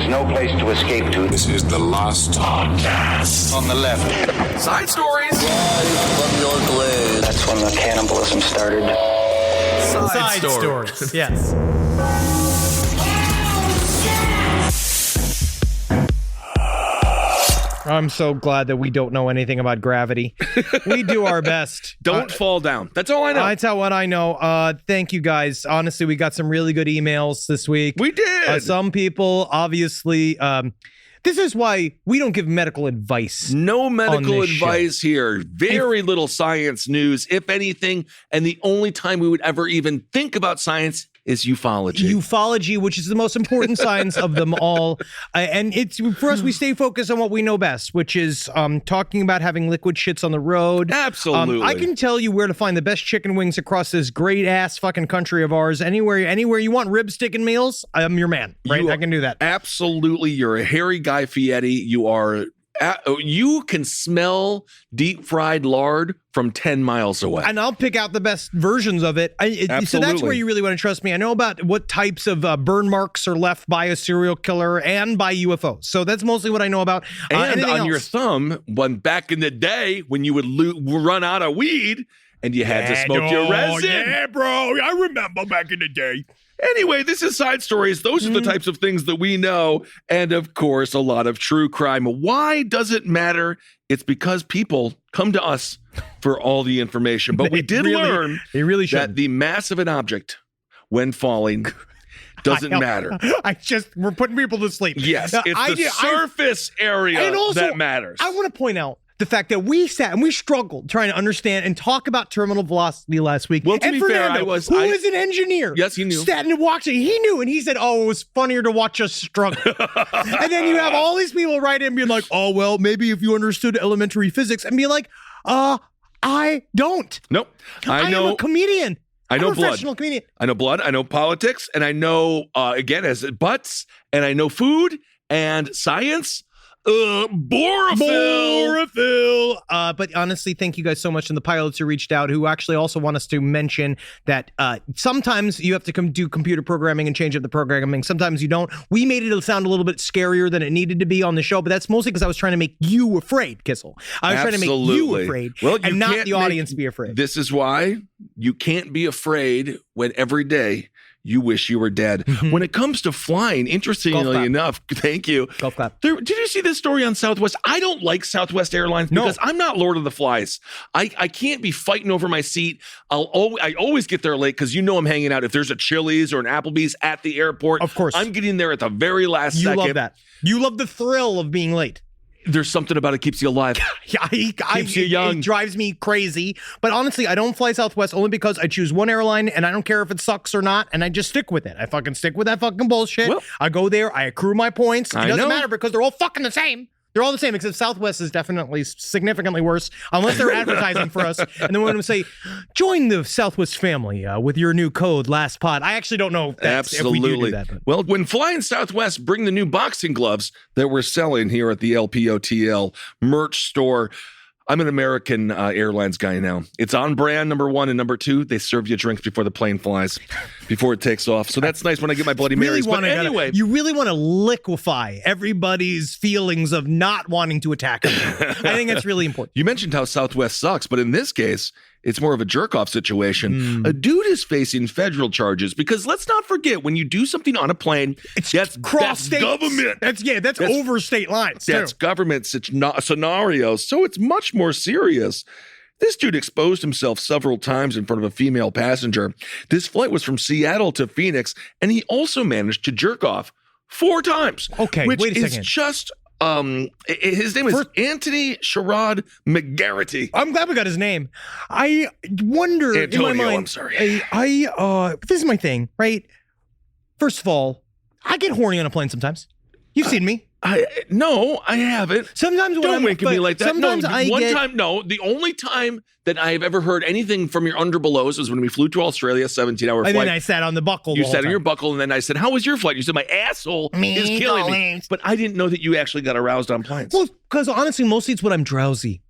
no place to escape to. This is the last podcast. On the left. Side stories. Live from your glade. That's when the cannibalism started. Side stories. Yes. I'm so glad that we don't know anything about gravity. We do our best. Don't fall down. That's all I know. That's what I know. Thank you, guys. Honestly, we got some really good emails this week. We did. Some people, obviously, this is why we don't give medical advice. No medical advice here. Very little science news, if anything. And the only time we would ever even think about science is ufology. Ufology, which is the most important science of them all. And it's for us, we stay focused on what we know best, which is talking about having liquid shits on the road. Absolutely. I can tell you where to find the best chicken wings across this great ass fucking country of ours. Anywhere you want rib sticking meals, I'm your man. Right? I can do that. Absolutely. You're a hairy Guy Fieri. You can smell deep fried lard from 10 miles away. And I'll pick out the best versions of it. So that's where you really want to trust me. I know about what types of burn marks are left by a serial killer and by UFOs. So that's mostly what I know about. And on your thumb, back in the day when you would run out of weed and you had to smoke your resin. Yeah, bro. I remember back in the day. Anyway, this is Side Stories. Those are the types of things that we know. And of course, a lot of true crime. Why does it matter? It's because people come to us for all the information. But we did learn that the mass of an object when falling doesn't matter. We're putting people to sleep. Yes, it's the surface area that matters. I want to point out the fact that we sat and we struggled trying to understand and talk about terminal velocity last week. Well, to be fair, who is an engineer. Yes, he knew. Sat and watched it. He knew, and he said, "Oh, it was funnier to watch us struggle." And then you have all these people write in being like, "Oh, well, maybe if you understood elementary physics," and be like, I don't. Nope. I am a comedian. I know I'm a professional comedian. I know blood. I know politics, and I know butts, and I know food and science. Borophyll. But honestly, thank you guys so much. And the pilots who reached out, who actually also want us to mention that sometimes you have to do computer programming and change up the programming. Sometimes you don't. We made it sound a little bit scarier than it needed to be on the show, but that's mostly because I was trying to make you afraid, Kissel. I was trying to make you afraid, and not the audience be afraid. This is why you can't be afraid when every day you wish you were dead. When it comes to flying, interestingly enough, thank you. Golf clap. Did you see this story on Southwest? I don't like Southwest Airlines because I'm not Lord of the Flies. I can't be fighting over my seat. I always get there late because I'm hanging out. If there's a Chili's or an Applebee's at the airport, of course, I'm getting there at the very last second. You love that. You love the thrill of being late. There's something about it keeps you alive. Keeps you young. It drives me crazy. But honestly, I don't fly Southwest only because I choose one airline and I don't care if it sucks or not. And I just stick with it. I fucking stick with that fucking bullshit. Well, I go there. I accrue my points. It doesn't matter because they're all fucking the same. They're all the same, except Southwest is definitely significantly worse, unless they're advertising for us. And then when we say, join the Southwest family with your new code, LASTPOD. I actually don't know if we do that. But. Well, when flying Southwest, bring the new boxing gloves that we're selling here at the LPOTL merch store. I'm an American Airlines guy now. It's on brand, number one, and number two, they serve you drinks before the plane flies, before it takes off. So that's nice when I get my Bloody Marys. But anyway. You really want to liquefy everybody's feelings of not wanting to attack them. I think that's really important. You mentioned how Southwest sucks, but in this case, it's more of a jerk-off situation. A dude is facing federal charges because let's not forget, when you do something on a plane, that's government. That's over state lines. That's government scenarios, so it's much more serious. This dude exposed himself several times in front of a female passenger. This flight was from Seattle to Phoenix, and he also managed to jerk off 4 times. Okay, which wait a is second. Just his name is Anthony Sherrod McGarrity. I'm glad we got his name. I wonder Antonio, in my mind. I'm sorry. This is my thing, right? First of all, I get horny on a plane sometimes. You've seen me. No, I haven't. Sometimes don't wink at me like that. Sometimes the only time that I've ever heard anything from your underbelows was when we flew to Australia, 17-hour flight. And then I sat on the buckle. You sat on your buckle, and then I said, "How was your flight?" You said, "My asshole is killing me." But I didn't know that you actually got aroused on planes. Well, because honestly, most seats when I'm drowsy.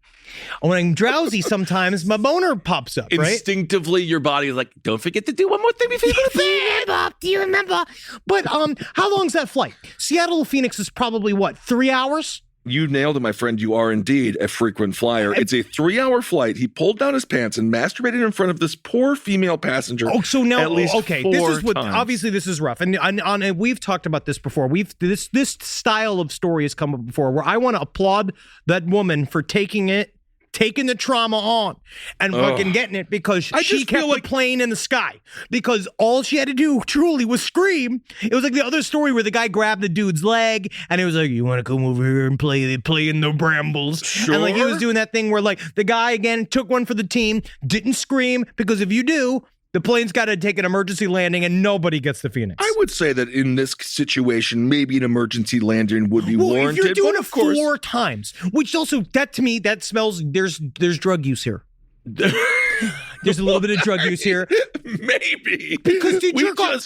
When I'm drowsy, sometimes my boner pops up, right? Instinctively, your body is like, don't forget to do one more thing before you go to bed. Do you remember? But how long's that flight? Seattle to Phoenix is probably what, 3 hours? You nailed it, my friend. You are indeed a frequent flyer. It's a 3-hour flight. He pulled down his pants and masturbated in front of this poor female passenger. Oh, so now, at least okay, 4 this is what times. obviously this is rough, and we've talked about this before. This style of story has come up before, where I want to applaud that woman for taking the trauma on and fucking getting it, because she kept the plane in the sky, because all she had to do truly was scream. It was like the other story where the guy grabbed the dude's leg and it was like, you want to come over here and play in the brambles? Sure. And like he was doing that thing where like the guy again took one for the team, didn't scream, because if you do, the plane's got to take an emergency landing and nobody gets to Phoenix. I would say that in this situation, maybe an emergency landing would be warranted. If you're doing but it of course, 4 times, which also, that to me, that smells, there's drug use here. There's a little bit of drug use here. Maybe. Because dude,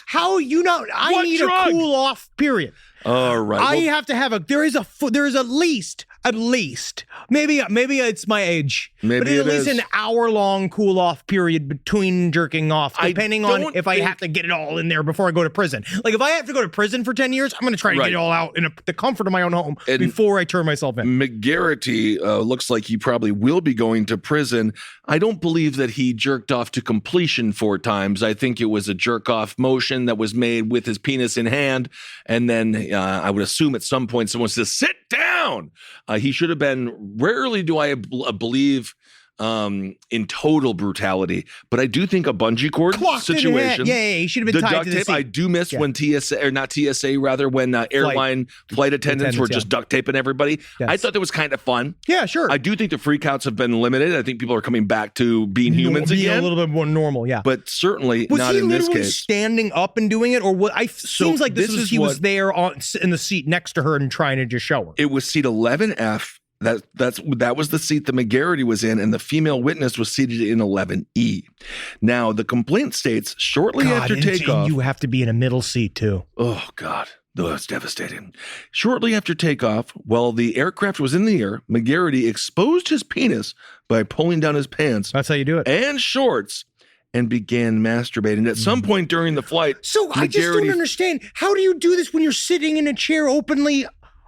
how you know? I need drug? a cool off period. All right. I have to have there is at least, maybe it's my age, Maybe but at it least is. an hour-long cool-off period between jerking off, depending on if I have to get it all in there before I go to prison. Like, if I have to go to prison for 10 years, I'm going to try to get it all out in the comfort of my own home before I turn myself in. McGarity looks like he probably will be going to prison. I don't believe that he jerked off to completion 4 times. I think it was a jerk-off motion that was made with his penis in hand, and then I would assume at some point someone says, sit down. He should have been, rarely do I believe in total brutality, but I do think a bungee cord situation. Yeah, he should have been the tied duct to the tape. seat. I do miss when TSA, or not TSA, rather, when airline flight attendants were just duct taping everybody. Yes. I thought that was kind of fun. Yeah, sure. I do think the freakouts have been limited. I think people are coming back to being humans again. A little bit more normal, yeah. But certainly was not he in this literally case. standing up and doing it, or what? Seems like he was there in the seat next to her and trying to just show her. It was seat 11F. That was the seat that McGarity was in, and the female witness was seated in 11E. Now, the complaint states shortly after takeoff, you have to be in a middle seat too. Oh God, that's devastating. Shortly after takeoff, while the aircraft was in the air, McGarity exposed his penis by pulling down his pants. That's how you do it. And shorts, and began masturbating. At some point during the flight, I just don't understand. How do you do this when you're sitting in a chair openly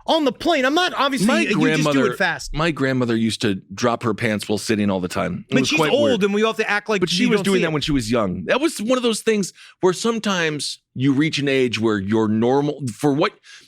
on the plane? I'm not, obviously, you just do it fast. My grandmother used to drop her pants while sitting all the time. But she's old, weird. And we all have to act like. But she was doing that when she was young. That was one of those things where sometimes you reach an age where you're normal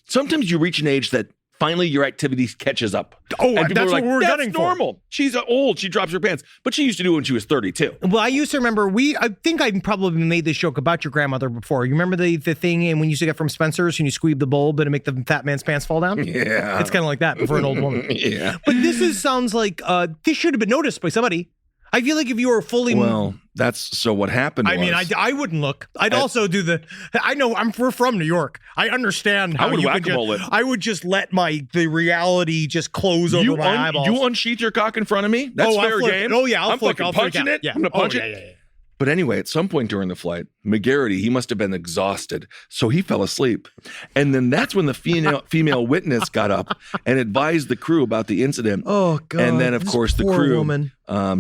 sometimes you reach an age that finally your activity catches up. Oh, and that's what we're gunning for. Normal. She's old. She drops her pants. But she used to do it when she was 32. Well, I used to remember, I think I probably made this joke about your grandmother before. You remember the thing when you used to get from Spencer's and you squeeze the bulb and make the fat man's pants fall down? Yeah. It's kind of like that for an old woman. Yeah. But sounds like this should have been noticed by somebody. I feel like if you were fully... Well, that's what happened. I mean, I wouldn't look. I'd also do I know we're from New York. I understand how I would you whack-a-mole it. I would just let the reality just close over my eyeballs. You unsheath your cock in front of me? That's fair game. Oh, yeah, I'm fucking punching it. Yeah. I'm going to punch it. Yeah. But anyway, at some point during the flight, McGarity, he must have been exhausted, so he fell asleep. And then that's when the female witness got up and advised the crew about the incident. Oh, God. And then, of course, the crew, woman.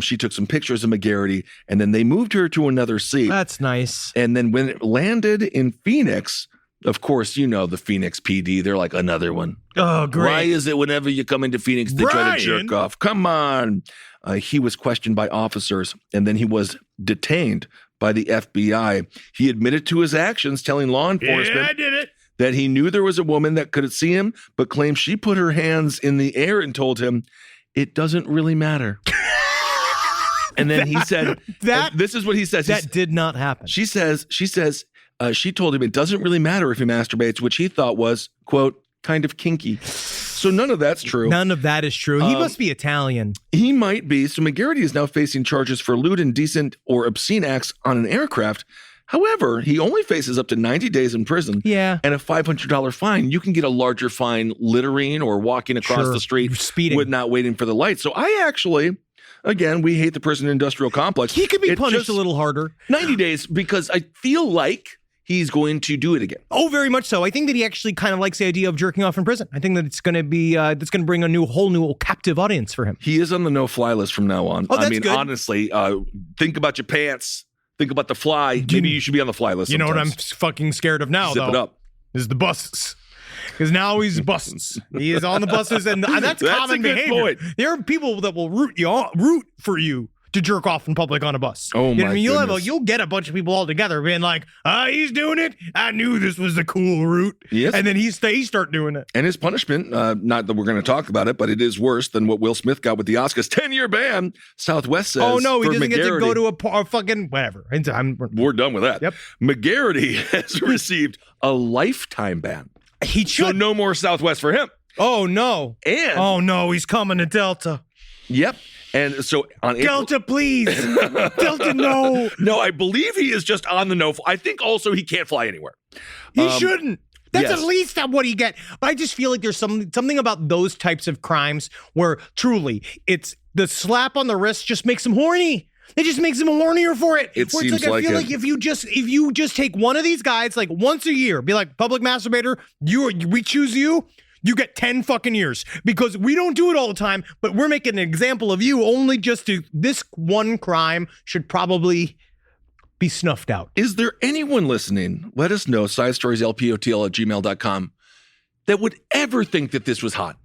She took some pictures of McGarity, and then they moved her to another seat. That's nice. And then when it landed in Phoenix, of course, you know the Phoenix PD. They're like, another one. Oh, great. Why is it whenever you come into Phoenix, they try to jerk off? Come on. He was questioned by officers, and then he was detained by the FBI. He admitted to his actions, telling law enforcement I did it. that he knew there was a woman that could see him, but claimed she put her hands in the air and told him, it doesn't really matter. And then he said, this is what he says. That did not happen. She says, she told him it doesn't really matter if he masturbates, which he thought was, quote, kind of kinky. So none of that's true. None of that is true. He must be Italian. He might be. So McGarity is now facing charges for lewd, indecent, or obscene acts on an aircraft. However, he only faces up to 90 days in prison and a $500 fine. You can get a larger fine littering or walking across the street speeding with not waiting for the light. So I actually... Again, we hate the prison industrial complex. He could be punished a little harder. 90 days, because I feel like he's going to do it again. Oh, very much so. I think that he actually kind of likes the idea of jerking off in prison. I think that it's going to be that's going to bring a whole new captive audience for him. He is on the no-fly list from now on. Oh, that's good. Honestly, think about your pants. Think about the fly. Maybe you should be on the fly list. You know what I'm fucking scared of now, Zip it up. Is the buses. Because now he's buses. He is on the buses, and that's common behavior. Point. There are people that will root for you to jerk off in public on a bus. Oh, you know my goodness. You'll get a bunch of people all together being like, he's doing it. I knew this was the cool route. Yes. And then he start doing it. And his punishment, not that we're going to talk about it, but it is worse than what Will Smith got with the Oscars. 10-year ban, Southwest says. Oh, no, he doesn't McGarity. get to go to a fucking whatever. We're done with that. Yep. McGarity has received a lifetime ban. He should. So no more Southwest for him. Oh, no. And oh, no, he's coming to Delta. Yep. And so on Delta, please. Delta, no. No, I believe he is just on the no. I think also he can't fly anywhere. He shouldn't. That's yes. at least what he get. But I just feel like there's something about those types of crimes where truly it's the slap on the wrist just makes him horny. It just makes him hornier for it. It where seems it's like I feel like if you just take one of these guys like once a year, be like public masturbator, we choose you. You get 10 fucking years because we don't do it all the time, but we're making an example of you only just to this one crime should probably be snuffed out. Is there anyone listening? Let us know. sidestorieslpotl@gmail.com that would ever think that this was hot.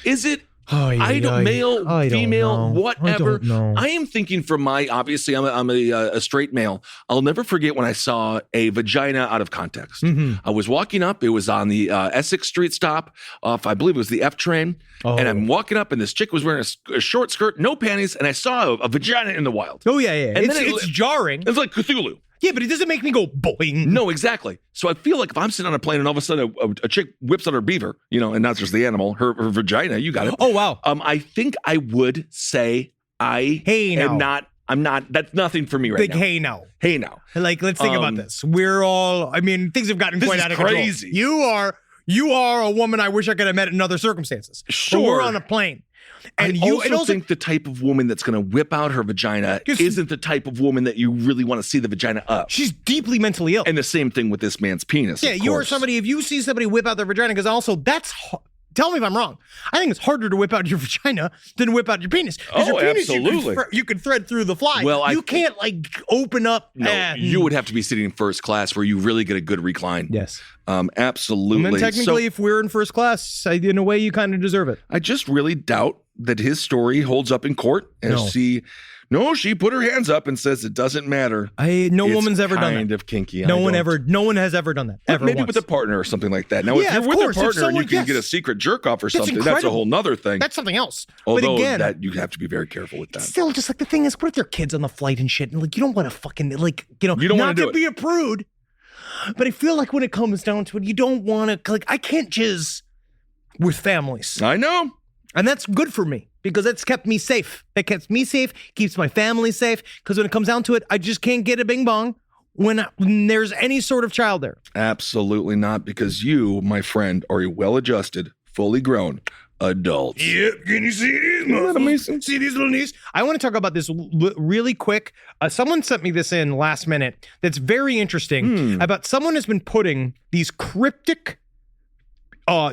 Is it male, female, whatever? I am thinking from obviously I'm a straight male. I'll never forget when I saw a vagina out of context. Mm-hmm. I was walking up. It was on the Essex Street stop off, I believe it was the F train. Oh. And I'm walking up and this chick was wearing a short skirt, no panties. And I saw a vagina in the wild. Oh, yeah. And it's jarring. It's like Cthulhu. Yeah, but it doesn't make me go boing. No, exactly. So I feel like if I'm sitting on a plane and all of a sudden a chick whips out her beaver, and not just the animal, her vagina, you got it. Oh, wow. I think I would say I'm not, that's nothing for me right now. Hey, no. Hey, now. Like, let's think about this. We're all, things have gotten quite out of control. Crazy. You are a woman I wish I could have met in other circumstances. Sure. But we're on a plane. And I also think the type of woman that's going to whip out her vagina isn't the type of woman that you really want to see the vagina up. She's deeply mentally ill. And the same thing with this man's penis. Yeah, you are somebody, if you see somebody whip out their vagina, because also tell me if I'm wrong. I think it's harder to whip out your vagina than whip out your penis. Oh, your penis, absolutely. You can thread through the fly. Well, you can't open up. No, you would have to be sitting in first class where you really get a good recline. Yes. Absolutely. And then technically, if we're in first class, in a way, you kind of deserve it. I just really doubt that his story holds up in court. She put her hands up and says it doesn't matter. No woman's ever done that. Kind of kinky. No one has ever done that. Ever maybe once. with a partner or something like that. Now, if you're with a partner and you can get a secret jerk off or something, that's a whole nother thing. That's something else. Although but again, that you have to be very careful with that. Still, just the thing is, what if there are kids on the flight and shit? And you don't want to fucking you don't not to to be a prude. But I feel like when it comes down to it, you don't want to, I can't jizz with families. I know. And that's good for me because that's kept me safe. It keeps me safe, keeps my family safe. Because when it comes down to it, I just can't get a bing bong when there's any sort of child there. Absolutely not, because you, my friend, are a well-adjusted, fully grown adult. Yep. Can you see these muscles? See these little knees? I want to talk about this really quick. Someone sent me this in last minute that's very interesting about someone has been putting these cryptic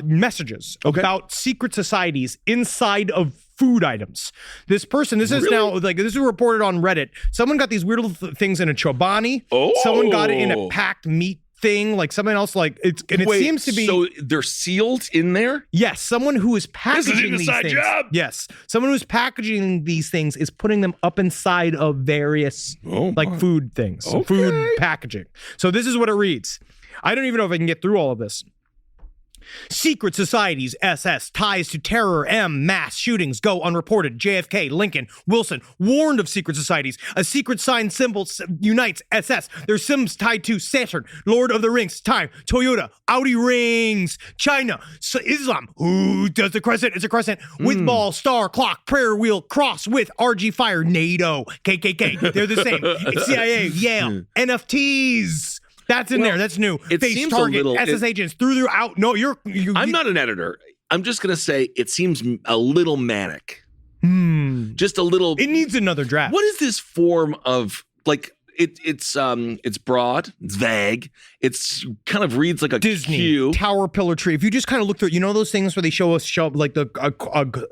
messages about secret societies inside of food items. This person, this is now this is reported on Reddit. Someone got these weird little things in a chobani. Oh. Someone got it in a packed meat thing, someone else it seems to be. So they're sealed in there? Yes, someone who is packaging these things. Job. Yes, someone who's packaging these things is putting them up inside of various food things, food packaging. So this is what it reads. I don't even know if I can get through all of this. Secret societies, SS, ties to terror, M, mass shootings go unreported. JFK, Lincoln, Wilson, warned of secret societies. A secret sign symbol unites SS. Their symbols tied to Saturn, Lord of the Rings, time, Toyota, Audi rings, China, Islam. Who does the crescent? It's a crescent. With ball, star, clock, prayer wheel, cross with RG fire, NATO, KKK. They're the same. It's CIA, Yale, NFTs. That's in there. That's new. It Face seems target, a little, SS agents throughout. No, I'm not an editor. I'm just going to say it seems a little manic. Just a little. It needs another draft. What is this form of, it's broad, it's vague, it's kind of reads like a Disney cue. Tower Pillar Tree. If you just kind of look through, you know those things where they show up like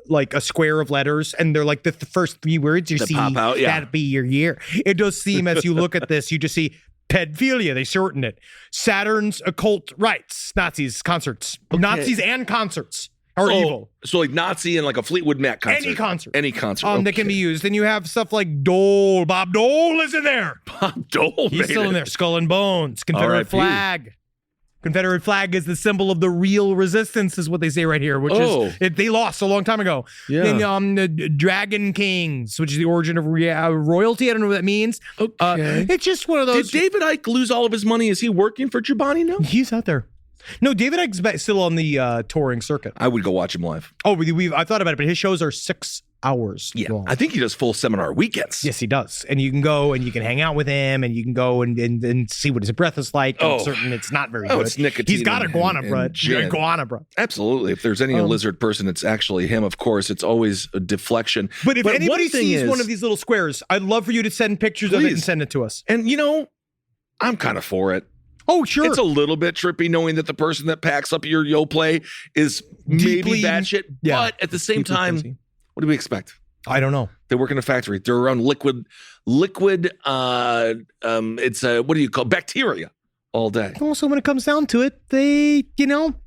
like a square of letters, and they're like the first 3 words you That see. pop out, yeah. That'd be your year. It does seem as you look at this, you just see pedophilia. They shorten it. Saturn's occult rites. Nazis concerts. Nazis and concerts are evil. So like Nazi and like a Fleetwood Mac concert. Any concert. That can be used. Then you have stuff like Dole. Bob Dole is in there. Bob Dole. He's still in there. Skull and Bones. Confederate R.I.P. flag. Confederate flag is the symbol of the real resistance, is what they say right here, which is they lost a long time ago. Yeah. Then the Dragon Kings, which is the origin of royalty. I don't know what that means. Okay. It's just one of those. Did David Icke lose all of his money? Is he working for Chobani now? He's out there. No, David Icke's still on the touring circuit. I would go watch him live. Oh, I thought about it, but his shows are 6 hours long. I think he does full seminar weekends. Yes, he does. And you can go and you can hang out with him, and you can go and see what his breath is like. I'm certain it's not very good. It's nicotine. He's got iguana breath. Iguana breath. Absolutely. If there's any lizard person, it's actually him, of course. It's always a deflection. But if anybody sees one of these little squares, I'd love for you to send pictures of it and send it to us. And, I'm kind of for it. Oh, sure. It's a little bit trippy knowing that the person that packs up your Yoplait is maybe batshit, but at the same time, what do we expect? I don't know. They work in a factory. They're around liquid, it's what do you call bacteria all day. Also, when it comes down to it,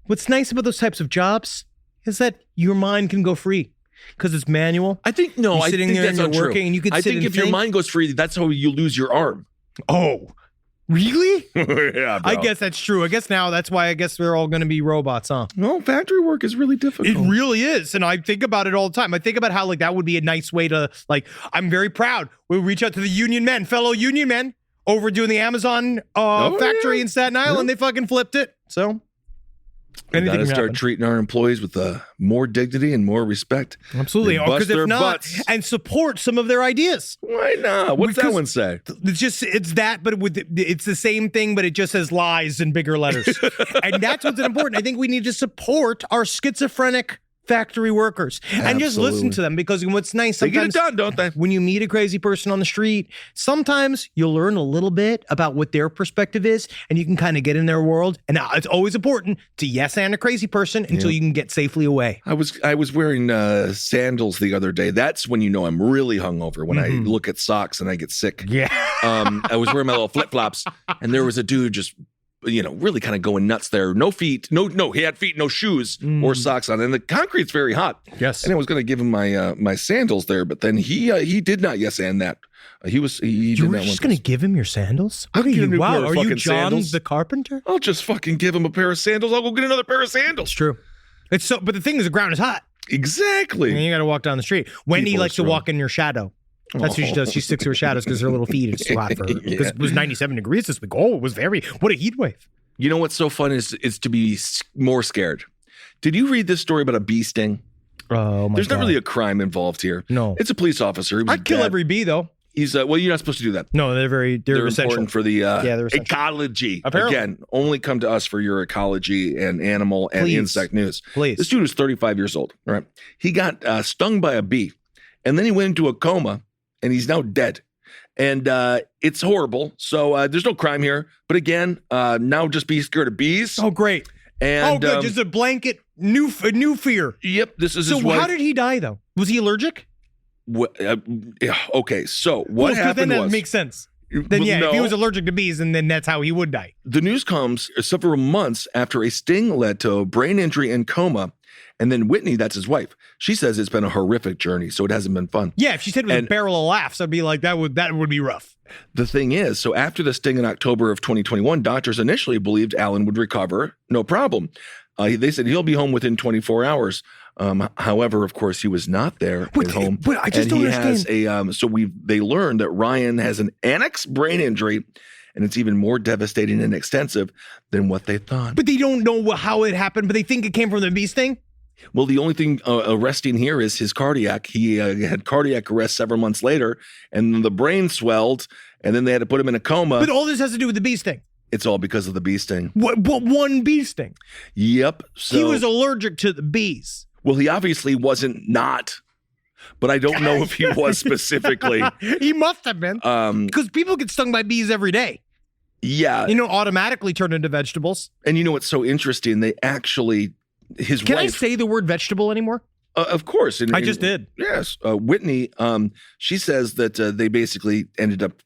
what's nice about those types of jobs is that your mind can go free because it's manual. I think, I think that's and you're untrue. working and you can I sit think and if your mind goes free, that's how you lose your arm. Oh, really? Yeah, bro. I guess that's true. I guess now that's why we're all going to be robots, huh? No, factory work is really difficult. It really is. And I think about it all the time. I think about how that would be a nice way to I'm very proud. We'll reach out to the fellow union men over doing the Amazon factory in Staten Island. They fucking flipped it. So we got to start treating our employees with more dignity and more respect. Absolutely. Because if not, and support some of their ideas. Why not? What's that one say? It's that, but it's the same thing, but it just says lies in bigger letters. And that's what's important. I think we need to support our schizophrenic factory workers and just listen to them, because what's nice sometimes they get it done, don't they? When you meet a crazy person on the street, sometimes you'll learn a little bit about what their perspective is, and you can kind of get in their world. And it's always important to yes and a crazy person until you can get safely away. I was wearing sandals the other day. That's when I'm really hungover, when I look at socks and I get sick. Yeah. I was wearing my little flip flops, and there was a dude just really kind of going nuts there. No feet, no, he had feet, no shoes or socks on. And the concrete's very hot. Yes. And I was going to give him my sandals there, but then he did not yes and that. You were just going to give him your sandals? What are you? Wow, are you John the Carpenter? I'll just fucking give him a pair of sandals. I'll go get another pair of sandals. It's true. But the thing is, the ground is hot. Exactly. And you got to walk down the street. Wendy likes to walk in your shadow. That's what she does. She sticks to her shadows because her little feet are too hot for her. Because it was 97 degrees this week. Oh, it was what a heat wave. You know what's so fun is to be more scared. Did you read this story about a bee sting? Oh, my There's God. not really a crime involved here. No. It's a police officer. I'd kill every bee, though. He's you're not supposed to do that. No, they're essential. Important for the they're essential. ecology. Apparently. Again, only come to us for your ecology and animal and insect news. Please. This dude was 35 years old. Right? He got stung by a bee, and then he went into a coma, and he's now dead. And it's horrible. So there's no crime here. But again, now just be scared of bees. Oh, great. And, good. Just a blanket new fear. Yep. This is his So wife. how did he die, though? Was he allergic? Okay. So what happened then was... that makes sense. Then if he was allergic to bees, and then that's how he would die. The news comes several months after a sting led to a brain injury and coma. And then Whitney, that's his wife, she says it's been a horrific journey, so it hasn't been fun. Yeah, if she said it was a barrel of laughs, I'd be like, that would be rough. The thing is, so after the sting in October of 2021, doctors initially believed Alan would recover, no problem. They said he'll be home within 24 hours. However, of course, he was not there at home. But I just don't understand. They learned that Ryan has an annex brain injury, and it's even more devastating and extensive than what they thought. But they don't know how it happened, but they think it came from the bee sting? Well, the only thing arresting here is his cardiac. He had cardiac arrest several months later, and the brain swelled, and then they had to put him in a coma. But all this has to do with the bee sting. It's all because of the bee sting. What one bee sting? Yep. So, he was allergic to the bees. Well, he obviously wasn't not. but I don't know if he was specifically. He must have been. Because people get stung by bees every day. Yeah. You know, automatically turn into vegetables. And you know what's so interesting? They actually, his Can wife. I say the word vegetable anymore? Of course. I just did. Yes. Whitney, she says that they basically ended up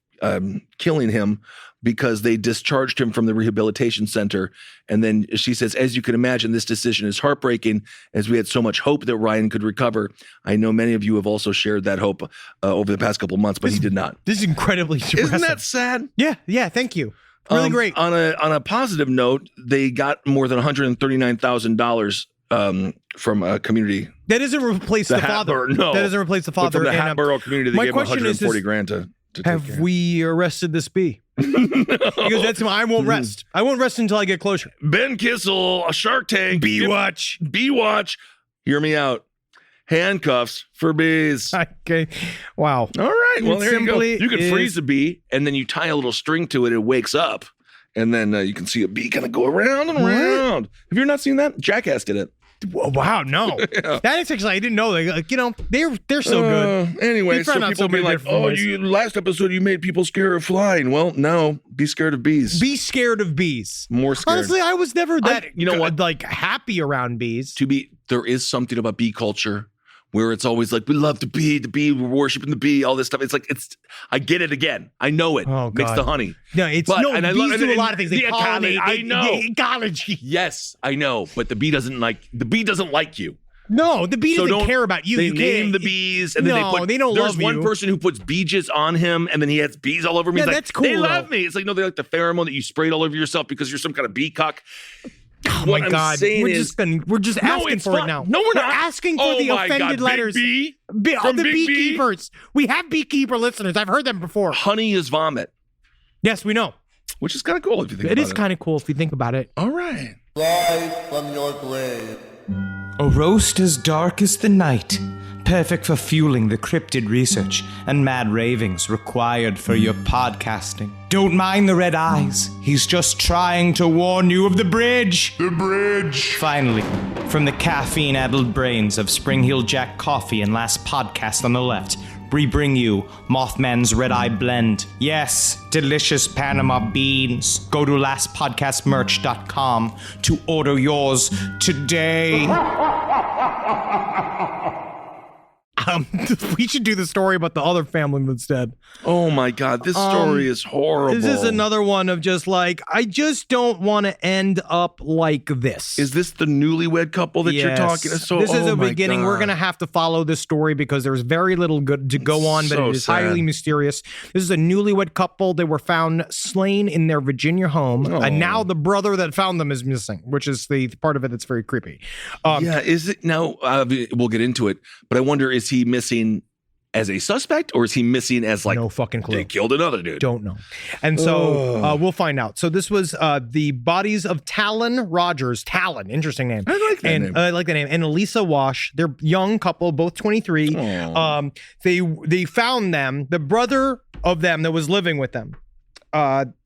killing him because they discharged him from the rehabilitation center. And then she says, as you can imagine, this decision is heartbreaking as we had so much hope that Ryan could recover. I know many of you have also shared that hope over the past couple of months, but he did not. This is incredibly depressing. Isn't that sad? Yeah, thank you. Really great. On a positive note, they got more than $139,000 from a community. That doesn't replace the father. No. That doesn't replace the father. But from the Hatboro community, they gave him 140 grand to take care. Have we arrested this bee? Because that's I won't rest. I won't rest until I get closure. Ben Kissel, a Shark Tank. Bee watch. Bee watch. Hear me out. Handcuffs for bees. Okay. Wow. All right. Well, there you go. You can is- freeze a bee, and then you tie a little string to it. It wakes up, and then you can see a bee kind of go around and around. Have you not seen that? Jackass did it. Wow, no. Yeah. That is actually, I didn't know. Like, you know, they're so good. Anyway, We so found out people so be many like, different "Oh, ways." last episode you made people scared of flying." Well, no, be scared of bees. Be scared of bees. More scared. Honestly, I was never that you know what? like happy around bees. There is something about bee culture where it's always like, we love the bee, we're worshiping the bee, all this stuff. It's like, I get it again. I know it. Oh, Makes God. the honey. No, it's But- no. and I Bees love- do a and- lot of things. They the ecology, pollinate. I know. The ecology. Yes, I know. But the bee doesn't like you. No, the bee So doesn't don't- care about you. They You name can't- the bees, and then No, they don't There's love one you. person who puts bee jizz on him, and then he has bees all over me. Yeah, He's like, that's cool, They love though. me. It's like, no, they like the pheromone that you sprayed all over yourself because you're some kind of bee cuck. Oh What my I'm God, saying we're is- just No, asking it's for fun. it now. No, we're not. asking for Oh the my offended God, letters. Big bee? All From the Big Bee? beekeepers. We have beekeeper listeners. I've heard them before. Honey is vomit, Yes, we know. which is kind of cool if you think It about is kind of cool if you think about it. All right. Light from your grave. A roast as dark as the night, perfect for fueling the cryptid research and mad ravings required for your podcasting. Don't mind the red eyes, he's just trying to warn you of the bridge. The bridge! Finally, from the caffeine-addled brains of Spring Hill Jack Coffee and Last Podcast on the Left, we bring you Mothman's Red Eye Blend. Yes, delicious Panama beans. Go to lastpodcastmerch.com to order yours today. We should do the story about the other family that's dead. Oh my God, this story is horrible. This is another one of just like, I just don't want to end up like this. Is this the newlywed couple that you're Yes. talking? So, this is oh a my beginning. God. We're going to have to follow this story because there's very little good to go on, but So it is sad. highly mysterious. This is a newlywed couple. They were found slain in their Virginia home, and now the brother that found them is missing, which is the part of it that's very creepy. Yeah, is it now? We'll get into it, but I wonder: is he missing as a suspect, or is he missing as like No fucking clue. they killed another dude? Don't know. And so we'll find out. So this was the bodies of Talon Rogers. Talon, interesting name. I like that name. I like that name. And Elisa Wash. They're young couple, both 23. They found them. The brother of them that was living with them,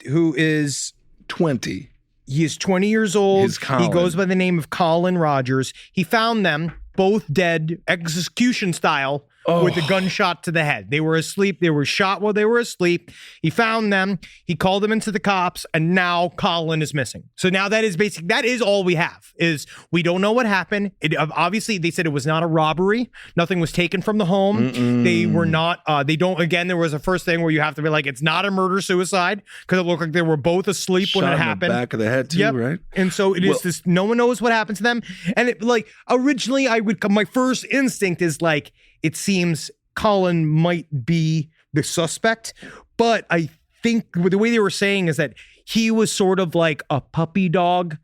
who is 20. he is 20 years old. His Colin. He goes by the name of Colin Rogers. He found them both dead, execution style, with a gunshot to the head. They were asleep. They were shot while they were asleep. He found them. He called them into the cops, and now Colin is missing. So now that is all we have. Is we don't know what happened. Obviously, they said it was not a robbery. Nothing was taken from the home. They were not. They don't. Again, there was a first thing where you have to be like, it's not a murder suicide because it looked like they were both asleep when Shot it in happened. the back of the head too, Yep. right? And so it is this, no one knows what happened to them. And it, like, originally my first instinct is like, it seems Colin might be the suspect, but I think the way they were saying is that he was sort of like a puppy dog,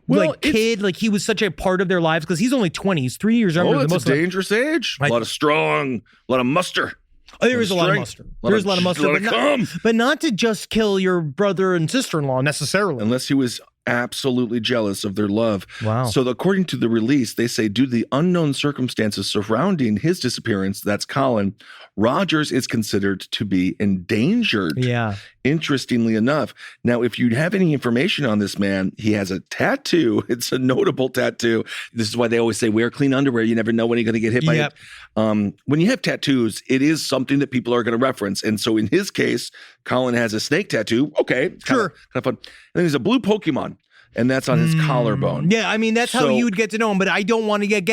like kid, like he was such a part of their lives because he's only 20. He's 3 years younger than That's most a of them. dangerous age. A lot of strong, a lot of muster. There is a lot of strength, muster. There is a lot of muster, lot of cum. but not to just kill your brother and sister-in-law necessarily. Unless he was absolutely jealous of their love. Wow. So according to the release, they say due to the unknown circumstances surrounding his disappearance, that's Colin, Rogers is considered to be endangered. Yeah. Interestingly enough. Now, if you have any information on this man, he has a tattoo. It's a notable tattoo. This is why they always say wear clean underwear. You never know when you're going to get hit by it. When you have tattoos, it is something that people are going to reference. And so in his case, Colin has a snake tattoo. Okay. Sure. Kind of fun. And then there's a blue Pokemon. And that's on his collarbone. Yeah, I mean, that's how you would get to know him. But I don't want to get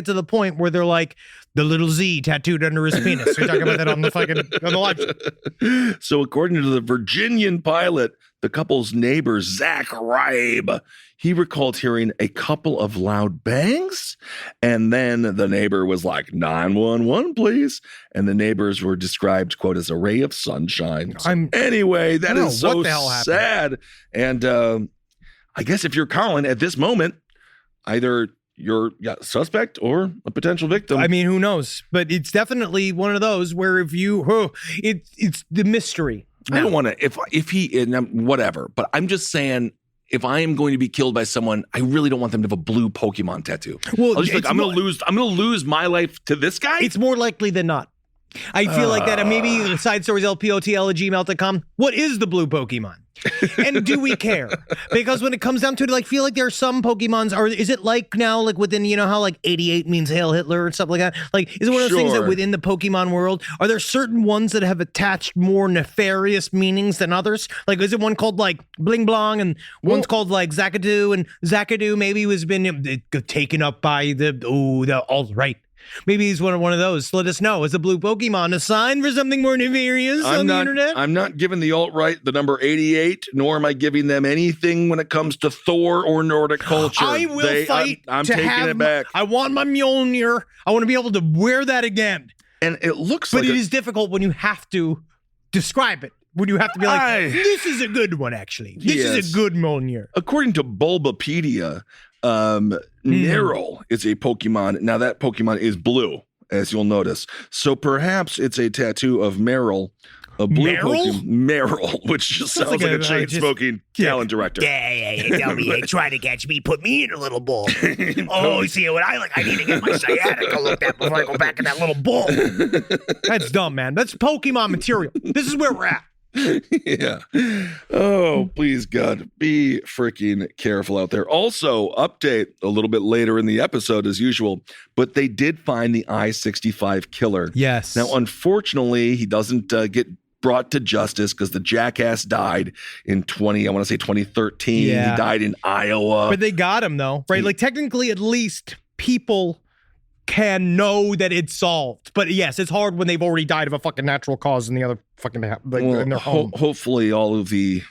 to the point where they're like, the little Z tattooed under his penis. We're talking about that on the live. So according to the Virginian pilot, the couple's neighbor, Zach Ribe, he recalled hearing a couple of loud bangs. And then the neighbor was like, 911, please. And the neighbors were described, quote, as a ray of sunshine. So anyway, that is so sad. And I guess if you're Colin at this moment, either you're a suspect or a potential victim. I mean, who knows? But it's definitely one of those where if you, it's the mystery. I don't want to, if he, whatever, but I'm just saying, if I am going to be killed by someone, I really don't want them to have a blue Pokemon tattoo. Well, I'm going to lose my life to this guy. It's more likely than not. I feel like that. Maybe side stories, lpotl@gmail.com. What is the blue Pokemon? And do we care? Because when it comes down to it, I feel like there are some Pokemons, or is it like now, like within, how 88 means Hail Hitler and stuff like that? Like, is it one of those things that within the Pokemon world, are there certain ones that have attached more nefarious meanings than others? Like, is it one called like Bling Blong and one's called like Zakadoo, and Zakadoo maybe has been taken up by the alt-right. Maybe he's one of those. Let us know. Is the blue Pokemon a sign for something more nefarious on the internet? I'm not giving the alt-right the number 88, nor am I giving them anything when it comes to Thor or Nordic culture. I will fight. I'm taking it back. I want my Mjolnir. I want to be able to wear that again. And it looks but it is difficult when you have to describe it. When you have to be like, this is a good one, actually. This is a good Mjolnir. According to Bulbapedia, Meryl is a Pokemon. Now that Pokemon is blue, as you'll notice. So perhaps it's a tattoo of Meryl, a blue Pokemon. Meryl, which just sounds like a chain-smoking talent director. Yeah. Tell me, try to catch me. Put me in a little bowl. Oh, see what I like? I need to get my sciatica looked at before I go back in that little bowl. That's dumb, man. That's Pokemon material. This is where we're at. Yeah. Oh, please, God, be freaking careful out there. Also, update a little bit later in the episode as usual, but they did find the I-65 killer. Yes. Now, unfortunately, he doesn't get brought to justice because the jackass died in 2013. Yeah. He died in Iowa. But they got him, though, right? Like, technically, at least people can know that it's solved. But yes, it's hard when they've already died of a fucking natural cause in the other fucking in their home. Hopefully all of the,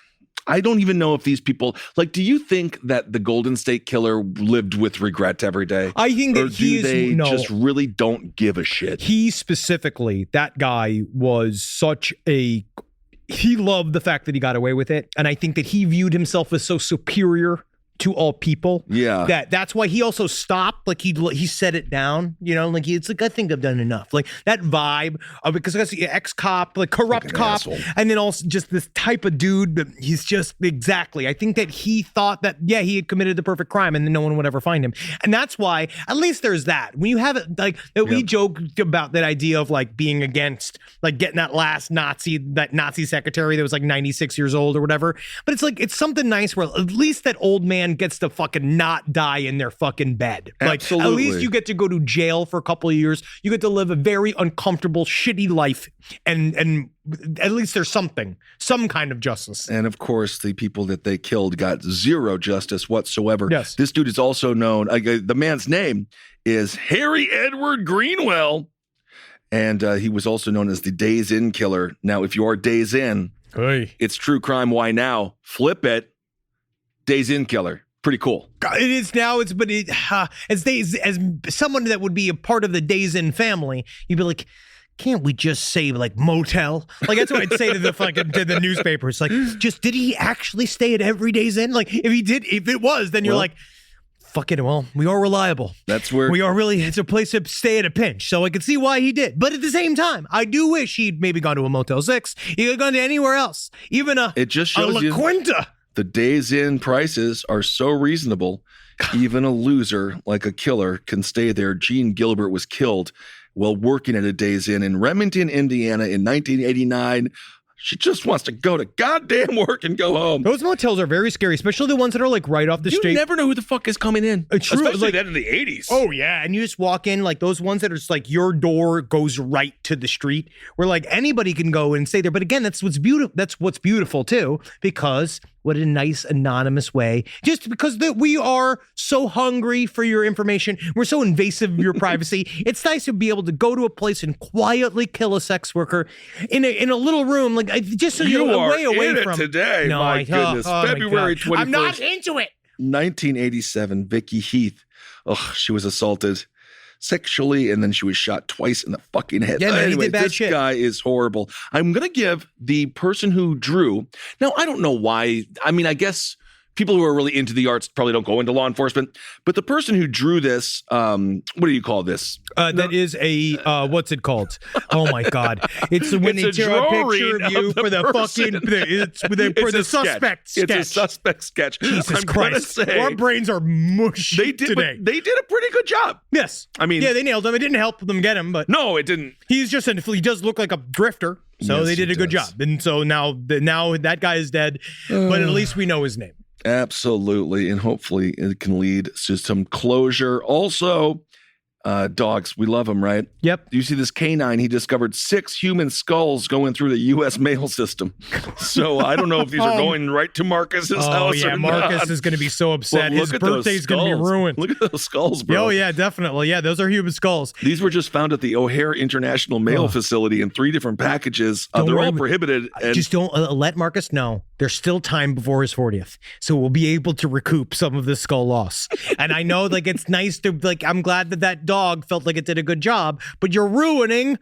I don't even know if these people, like, do you think that the Golden State Killer lived with regret every day? I think that just really don't give a shit? He specifically, that guy was he loved the fact that he got away with it. And I think that he viewed himself as so superior to all people. Yeah. That's why he also stopped. Like he set it down, like it's like, I think I've done enough. Like that vibe of, because I see ex-cop, like corrupt cop. Asshole. And then also just this type of dude that he's just exactly. I think that he thought that, he had committed the perfect crime and then no one would ever find him. And that's why at least there's that. When you have it like we joked about that idea of like being against, like getting that last Nazi secretary that was like 96 years old or whatever. But it's like, it's something nice where at least that old man gets to fucking not die in their fucking bed. Absolutely. Like, at least you get to go to jail for a couple of years. You get to live a very uncomfortable, shitty life. And at least there's some kind of justice. And of course, the people that they killed got zero justice whatsoever. Yes. This dude is also known, the man's name is Harry Edward Greenwell. And he was also known as the Days Inn Killer. Now, if you're Days Inn, it's true crime. Why now? Flip it. Days Inn Killer. Pretty cool. It is now. As someone that would be a part of the Days Inn family, you'd be like, can't we just say like motel? Like that's what I'd say to the newspapers. Like, just did he actually stay at every Days Inn? Like if it was, then you're like, fuck it. Well, we are reliable. That's where we are really. It's a place to stay at a pinch. So I could see why he did. But at the same time, I do wish he'd maybe gone to a Motel 6. He could have gone to anywhere else, even a La Quinta. The Days Inn prices are so reasonable, even a loser like a killer can stay there. Gene Gilbert was killed while working at a Days Inn in Remington, Indiana in 1989. She just wants to go to goddamn work and go home. Those motels are very scary, especially the ones that are like right off the street. You never know who the fuck is coming in. True, especially like, that in the 80s. Oh, yeah. And you just walk in, like those ones that are just like your door goes right to the street where like anybody can go and stay there. But again, that's what's beautiful. That's what's beautiful, too, because what a nice anonymous way. Just because we are so hungry for your information. We're so invasive of your privacy. It's nice to be able to go to a place and quietly kill a sex worker in a little room, like just so you're way away from today. No, my goodness. February 21st. I'm not into it. 1987, Vicky Heath. Oh, she was assaulted sexually, and then she was shot twice in the fucking head. Yeah, man, anyway, he did bad this shit. guy is horrible. I'm going to give the person who drew. Now, I don't know why. I mean, I guess people who are really into the arts probably don't go into law enforcement, but the person who drew this, what do you call this? That is a, what's it called? Oh my God. It's when It's they a draw a picture drawing of you of the for the person. fucking, for the suspect sketch. It's a suspect sketch. Jesus I'm gonna Christ. say, Our brains are mush they did, today. They did a pretty good job. Yes. I mean, yeah, they nailed him. It didn't help them get him, but no, it didn't. he does look like a drifter. So Yes, they did he a good does. job. And so now that guy is dead, but at least we know his name. Absolutely. And hopefully it can lead to some closure. Also, dogs, we love them, right? Yep. Do you see this canine? He discovered 6 human skulls going through the U.S. mail system. So I don't know if these are going right to Marcus's Oh house yeah, or Marcus not. is going to be so upset. But His look at those birthday's going to be skulls. ruined. Look at those skulls, bro. Oh yeah, definitely. Yeah, those are human skulls. These were just found at the O'Hare International Mail Facility in 3 different packages. Don't They're worry. all prohibited. And Just don't let Marcus know. There's still time before his 40th. So we'll be able to recoup some of this skull loss. And I know like it's nice to like, I'm glad that dog felt like it did a good job, but you're ruining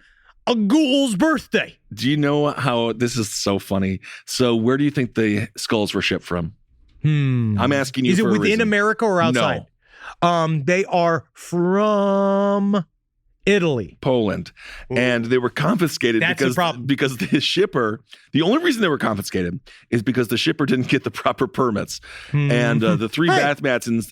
a ghoul's birthday. do you know how this is so funny? So where do you think the skulls were shipped from? I'm asking you Is it for a within reason. America or outside? They are from Italy. Poland. And they were confiscated That's the problem. because the shipper, the only reason they were confiscated is because the shipper didn't get the proper permits. And the 3 bath mats, and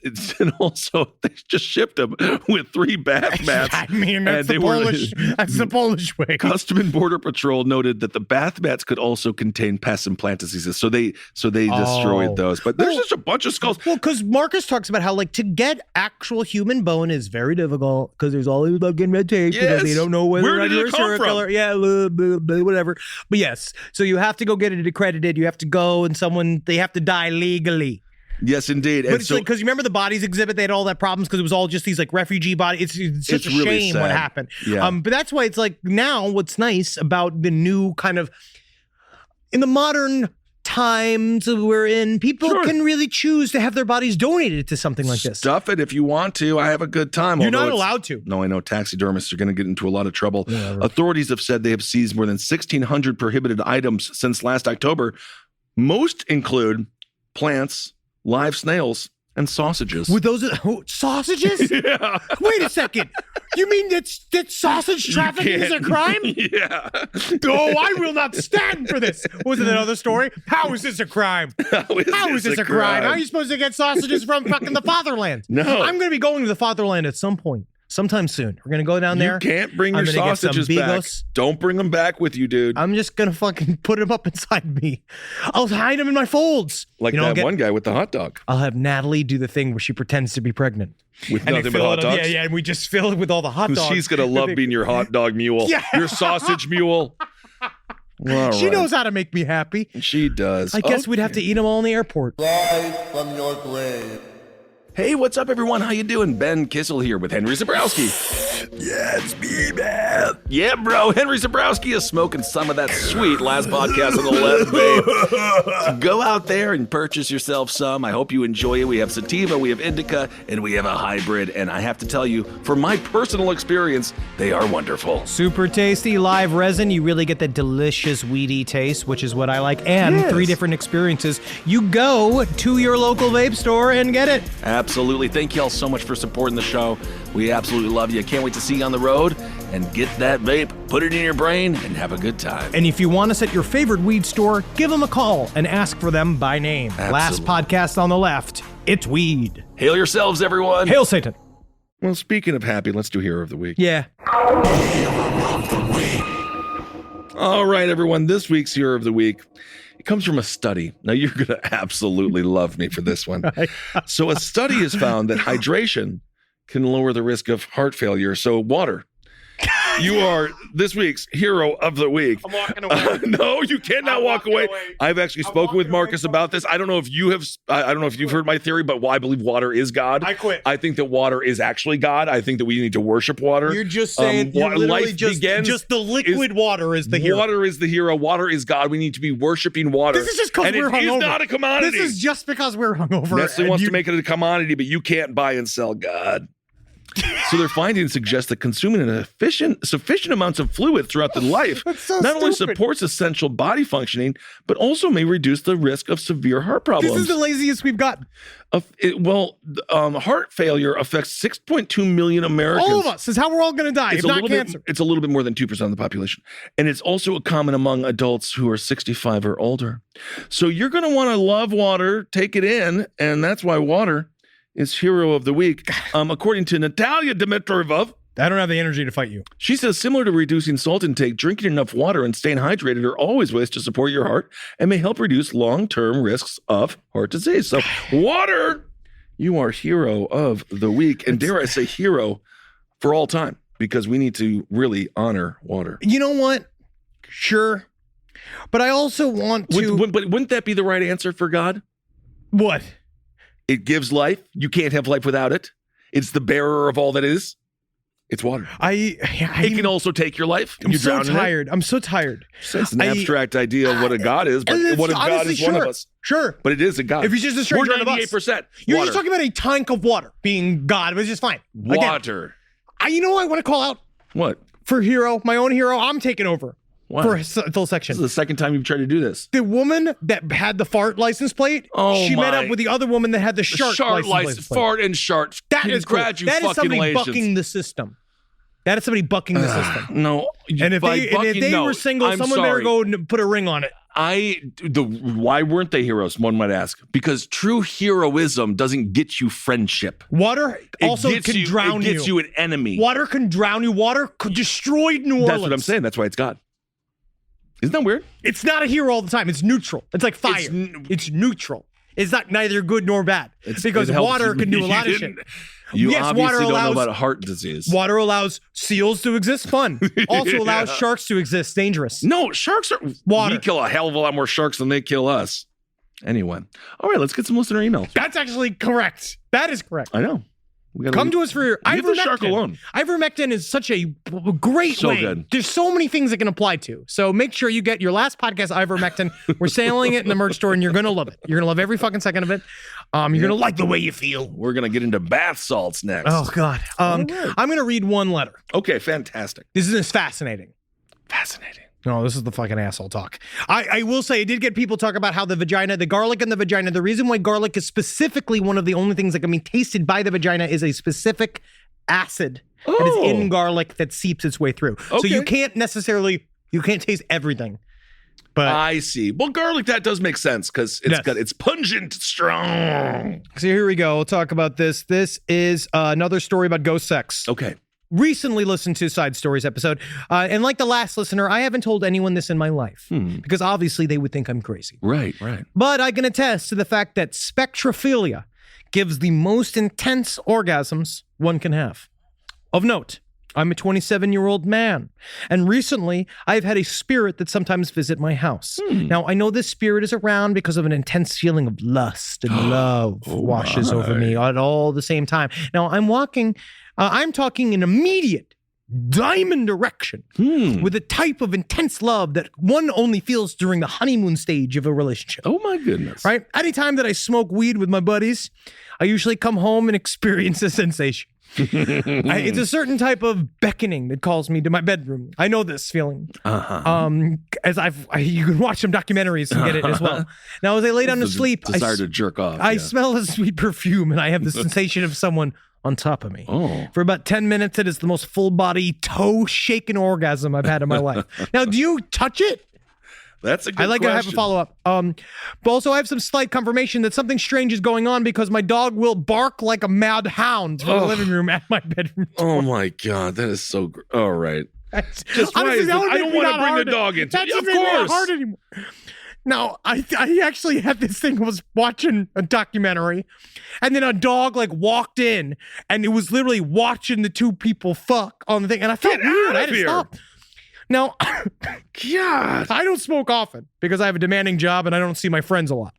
also they just shipped them with 3 bath mats. I mean, that's and the Polish way. Custom and Border Patrol noted that the bath mats could also contain pest and plant diseases. So they destroyed those. But there's just a bunch of skulls. Well, because Marcus talks about how like to get actual human bone is very difficult because there's all these fucking red tape because they don't know whether Where or not did you're it a come serial from? killer. Yeah, blah, blah, blah, whatever. But yes, so you have to go get it accredited. You have to go and they have to die legally. Yes, indeed. But it's like, because you remember the bodies exhibit, they had all that problems because it was all just these like refugee bodies. It's such a really shame sad. what happened. Yeah. But that's why it's like now what's nice about the new kind of in the modern times we're in, people can really choose to have their bodies donated to something like this. Stuff it if you want to. I have a good time. You're although not it's- allowed to. No, I know taxidermists are going to get into a lot of trouble. Authorities have said they have seized more than 1,600 prohibited items since last October. Most include plants, live snails, and sausages. With those sausages? Yeah. Wait a second. You mean that sausage trafficking is a crime? Yeah. Oh, I will not stand for this. Was it another story? How is this a crime? How is this a crime? How are you supposed to get sausages from fucking the fatherland? No. I'm going to be going to the fatherland at some point. Sometime soon. We're going to go down there. You can't bring I'm your gonna get some sausages back. Bigos. Don't bring them back with you, dude. I'm just going to fucking put them up inside me. I'll hide them in my folds. Like You know, that one guy with the hot dog. I'll have Natalie do the thing where she pretends to be pregnant. With And we nothing but fill hot it up. dogs? Yeah, and we just fill it with all the hot dogs. She's going to love being your hot dog mule. Yeah. Your sausage mule. All She right. knows how to make me happy. She does. I guess we'd have to eat them all in the airport. Rise from your grave. Hey, what's up, everyone? How you doing? Ben Kissel here with Henry Zabrowski. Yeah, it's me, man. Yeah, bro. Henry Zabrowski is smoking some of that sweet last podcast on the left, babe. So go out there and purchase yourself some. I hope you enjoy it. We have sativa, we have indica, and we have a hybrid. And I have to tell you, from my personal experience, they are wonderful. Super tasty live resin. You really get that delicious weedy taste, which is what I like. And 3 different experiences. You go to your local vape store and get it. Absolutely. Thank you all so much for supporting the show. We absolutely love you. Can't wait to see you on the road. And get that vape, put it in your brain, and have a good time. And if you want us at your favorite weed store, give them a call and ask for them by name. Absolutely. Last podcast on the left, it's weed. Hail yourselves, everyone. Hail Satan. Well, speaking of happy, let's do Hero of the Week. Yeah. All right, everyone. This week's Hero of the Week, it comes from a study. Now, you're going to absolutely love me for this one. So a study has found that hydration can lower the risk of heart failure. So water. You are this week's Hero of the Week. I'm walking away. No, you cannot walk away. I've actually spoken with Marcus about this. I don't know if you have. I don't know if you've heard my theory, but I believe water is God. I quit. I think that water is actually God. I think that we need to worship water. You're just saying you're literally just the liquid water is the hero. Water is the hero. Water is God. We need to be worshiping water. This is just because we're hungover. And it is not a commodity. This is just because we're hungover. Nestle wants to make it a commodity, but you can't buy and sell God. So their findings suggest that consuming an sufficient amounts of fluid throughout the life not only supports essential body functioning, but also may reduce the risk of severe heart problems. This is the laziest we've gotten. Heart failure affects 6.2 million Americans. All of us is how we're all going to die. It's not cancer. It's a little bit more than 2% of the population. And it's also common among adults who are 65 or older. So you're going to want to love water, take it in, and that's why water is Hero of the Week. According to Natalia Dimitrova, I don't have the energy to fight you. She says, similar to reducing salt intake, drinking enough water and staying hydrated are always ways to support your heart and may help reduce long-term risks of heart disease. So water, you are Hero of the Week. And dare I say hero for all time, because we need to really honor water. You know what? Sure. But I also want to... But wouldn't that be the right answer for God? What? It gives life. You can't have life without it. It's the bearer of all that is. It's water. It can also take your life. I'm so tired. I'm so tired. It's an abstract idea of what a God is, but what if God is one of us? Sure. But it is a God. If he's just a stranger We're 98%. You're just talking about a tank of water being God, which is fine. Water. Again, you know what I want to call out? What? For hero, my own hero, I'm taking over. What? For a full section. This is the second time you've tried to do this. The woman that had the fart license plate, she met up with the other woman that had the shark license plate. Fart and shark. That is cool. That is somebody bucking the system. That is somebody bucking the system. No. And if they were single, someone better go and put a ring on it. Why weren't they heroes, one might ask? Because true heroism doesn't get you friendship. Water also can drown you. It gets you an enemy. Water can drown you. Water destroyed New Orleans. That's what I'm saying. That's why it's God. Isn't that weird? It's not a hero all the time. It's neutral. It's like fire. It's neutral. It's not neither good nor bad. Because water can do a lot of shit. You yes, obviously water allows, don't know about heart disease. Water allows seals to exist, fun. Also allows sharks to exist, dangerous. No, sharks are... Water. We kill a hell of a lot more sharks than they kill us. Anyway. All right, let's get some listener emails. That's actually correct. That is correct. I know. Come to us for your ivermectin. Leave the shark alone. Ivermectin is such a great way. Good. There's so many things it can apply to. So make sure you get your last podcast ivermectin. We're selling it in the merch store, and you're going to love it. You're going to love every fucking second of it. You're going to like the way you feel. We're going to get into bath salts next. Oh, God. I'm going to read one letter. Okay, fantastic. This is fascinating. Fascinating. No, this is the fucking asshole talk. I will say, I did get people talk about how the garlic in the vagina, the reason why garlic is specifically one of the only things that can be tasted by the vagina is a specific acid that is in garlic that seeps its way through. Okay. So you can't taste everything. But I see. Well, garlic, that does make sense because it's pungent, strong. So here we go. We'll talk about this. This is another story about ghost sex. Okay. Recently listened to Side Stories episode, and like the last listener, I haven't told anyone this in my life because obviously they would think I'm crazy. Right. But I can attest to the fact that spectrophilia gives the most intense orgasms one can have. Of note, I'm a 27-year-old man, and recently I've had a spirit that sometimes visit my house. Now, I know this spirit is around because of an intense feeling of lust and love washes over me at all the same time. Now, I'm talking in immediate diamond erection with a type of intense love that one only feels during the honeymoon stage of a relationship. Oh my goodness. Right? Anytime that I smoke weed with my buddies, I usually come home and experience a sensation. It's a certain type of beckoning that calls me to my bedroom. I know this feeling. As you can watch some documentaries and get it as well. Now, as I lay down to sleep, desire to jerk off. I smell a sweet perfume, and I have the sensation of someone on top of me. Oh. For about 10 minutes, it is the most full body toe shaking orgasm I've had in my life. Now, do you touch it? That's a good I like to have a question. follow-up. But also I have some slight confirmation that something strange is going on because my dog will bark like a mad hound from the living room at my bedroom. Oh my God, that is so all right. Just why is it- I don't want to bring the dog into it. Of course. Hard anymore. Now, I actually had this thing, I was watching a documentary, and then a dog like walked in, and it was literally watching the two people fuck on the thing, and I felt weird. I had to stop. Now, God, I don't smoke often because I have a demanding job and I don't see my friends a lot.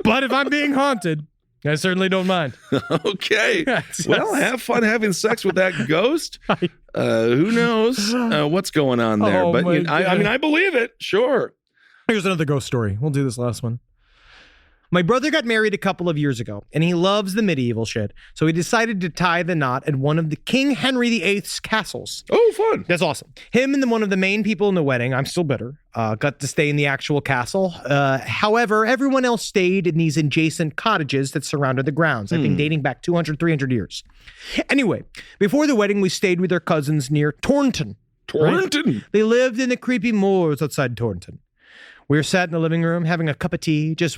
But if I'm being haunted, I certainly don't mind. Okay. Well, have fun having sex with that ghost. Who knows what's going on there? Oh, But my I mean, I believe it. Sure. Here's another ghost story. We'll do this last one. My brother got married a couple of years ago, and he loves the medieval shit, so he decided to tie the knot at one of the King Henry VIII's castles. Oh, fun. That's awesome. Him and one of the main people in the wedding, I'm still bitter, got to stay in the actual castle. However, everyone else stayed in these adjacent cottages that surrounded the grounds, I think dating back 200, 300 years. Anyway, before the wedding, we stayed with their cousins near Taunton. Taunton? Right? They lived in the creepy moors outside Taunton. We were sat in the living room having a cup of tea, just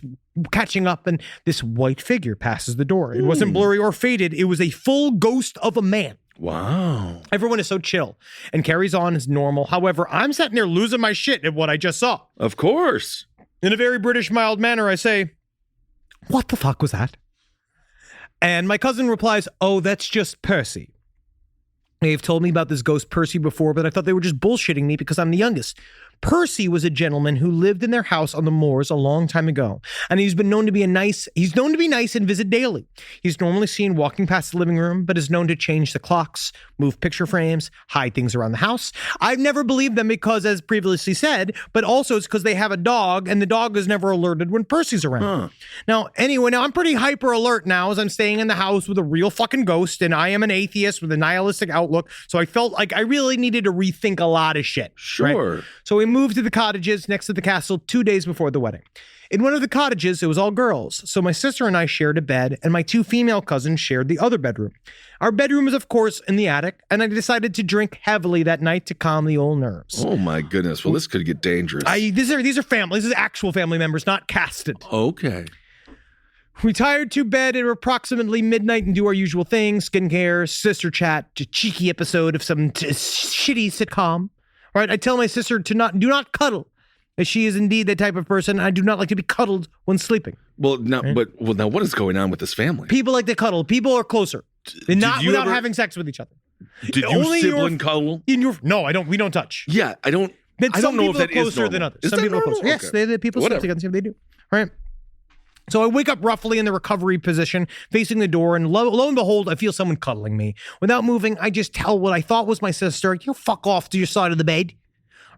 catching up, and this white figure passes the door. It wasn't blurry or faded. It was a full ghost of a man. Wow. Everyone is so chill and carries on as normal. However, I'm sitting there losing my shit at what I just saw. Of course. In a very British mild manner, I say, "What the fuck was that?" And my cousin replies, "Oh, that's just Percy." They've told me about this ghost Percy before, but I thought they were just bullshitting me because I'm the youngest. Percy was a gentleman who lived in their house on the moors a long time ago, and he's known to be nice and visit daily. He's normally seen walking past the living room, but is known to change the clocks, move picture frames, hide things around the house. I've never believed them because, as previously said, but also it's because they have a dog, and the dog is never alerted when Percy's around. Now, I'm pretty hyper alert now as I'm staying in the house with a real fucking ghost, and I am an atheist with a nihilistic outlook, so I felt like I really needed to rethink a lot of shit. Sure. Right? So we moved to the cottages next to the castle 2 days before the wedding. In one of the cottages, it was all girls, so my sister and I shared a bed, and my two female cousins shared the other bedroom. Our bedroom is, of course, in the attic, and I decided to drink heavily that night to calm the old nerves. Oh, my goodness. Well, this could get dangerous. These are family. This is actual family members, not casted. Okay. We retired to bed at approximately midnight and do our usual things, skincare, sister chat, a cheeky episode of some shitty sitcom. Right? I tell my sister do not cuddle, as she is indeed that type of person. I do not like to be cuddled when sleeping. Well, now, now what is going on with this family? People like to cuddle. People are closer, and not without having sex with each other. Did you sibling cuddle? No, I don't. We don't touch. Yeah, I don't. But I some don't know people if that are closer is normal. than others. Is Some that people normal? are closer. Yes, Okay. the people sleep Whatever. together. They do. Right. So I wake up roughly in the recovery position, facing the door, and lo and behold, I feel someone cuddling me. Without moving, I just tell what I thought was my sister, "You fuck off to your side of the bed."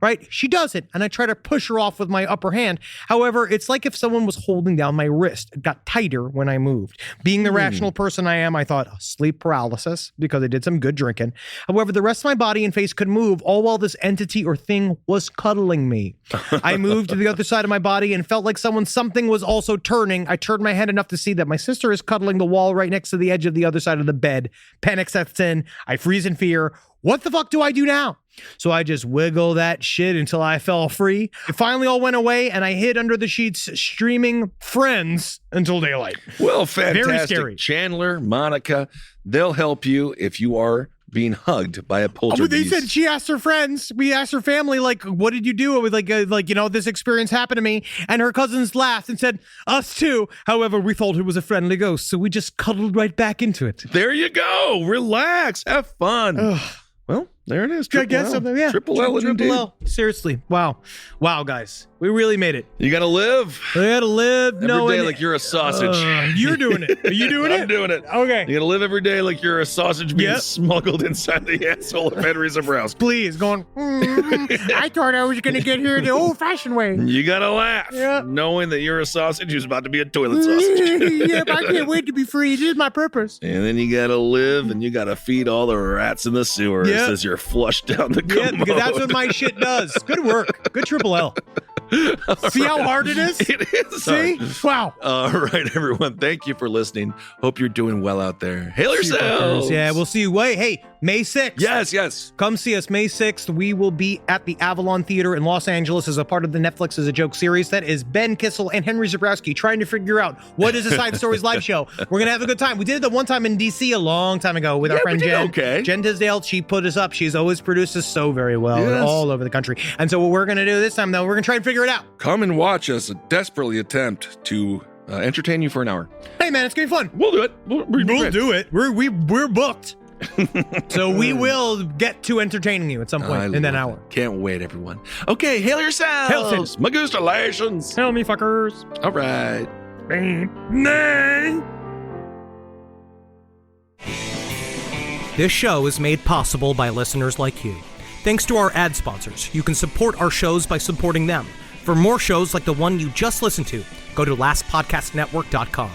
Right? She does it, and I try to push her off with my upper hand. However, it's like if someone was holding down my wrist. It got tighter when I moved. Being the rational person I am, I thought sleep paralysis because I did some good drinking. However, the rest of my body and face could move, all while this entity or thing was cuddling me. I moved to the other side of my body and felt like something was also turning. I turned my head enough to see that my sister is cuddling the wall right next to the edge of the other side of the bed. Panic sets in. I freeze in fear. What the fuck do I do now? So I just wiggle that shit until I fell free. It finally all went away, and I hid under the sheets, streaming Friends until daylight. Well, fantastic. Very scary. Chandler, Monica, they'll help you if you are being hugged by a poltergeist. But they said she asked her friends. We asked her family, like, what did you do? With this experience happened to me. And her cousins laughed and said, us too. However, we thought it was a friendly ghost, so we just cuddled right back into it. There you go. Relax. Have fun. Well, there it is. I guess L. something, yeah. Triple L. Triple L. Seriously. Wow, guys. We really made it. You gotta live We gotta live every knowing day like you're a sausage. You're doing it. Are you doing it? I'm doing it. Okay. You gotta live every day like you're a sausage being Yep. smuggled inside the asshole of Henry Zabrowski. Please, going, I thought I was going to get here the old-fashioned way. You gotta laugh, Yeah. knowing that you're a sausage who's about to be a toilet sausage. Yep, I can't wait to be free. This is my purpose. And then you gotta live, and you gotta feed all the rats in the sewers Yep. as you're flushed down the Yeah, commode. because that's what my shit does. Good work. Good triple L. See how hard it is? It is See? hard. Wow. All right, everyone. Thank you for listening. Hope you're doing well out there. Hail yourselves. Yeah, we'll see you. Wait, hey, May 6th. Yes. Come see us May 6th. We will be at the Avalon Theater in Los Angeles as a part of the Netflix as a Joke series. That is Ben Kissel and Henry Zabrowski trying to figure out what is a Side Stories live show. We're going to have a good time. We did it the one time in D.C. a long time ago with our friend we did Jen. okay. Jen Tisdale, she put us up. She's always produced us so very well Yes. all over the country. And so what we're going to do this time, though, we're going to try and figure it out. Come and watch us desperately attempt to entertain you for an hour. Hey, man, it's going to be fun. We'll do it. We'll do it. We're booked. So we will get to entertaining you at some point in that hour. Can't wait, everyone. Okay, hail yourselves. Hail Magustalations. Tell me, fuckers. All right. This show is made possible by listeners like you. Thanks to our ad sponsors, you can support our shows by supporting them. For more shows like the one you just listened to, go to lastpodcastnetwork.com.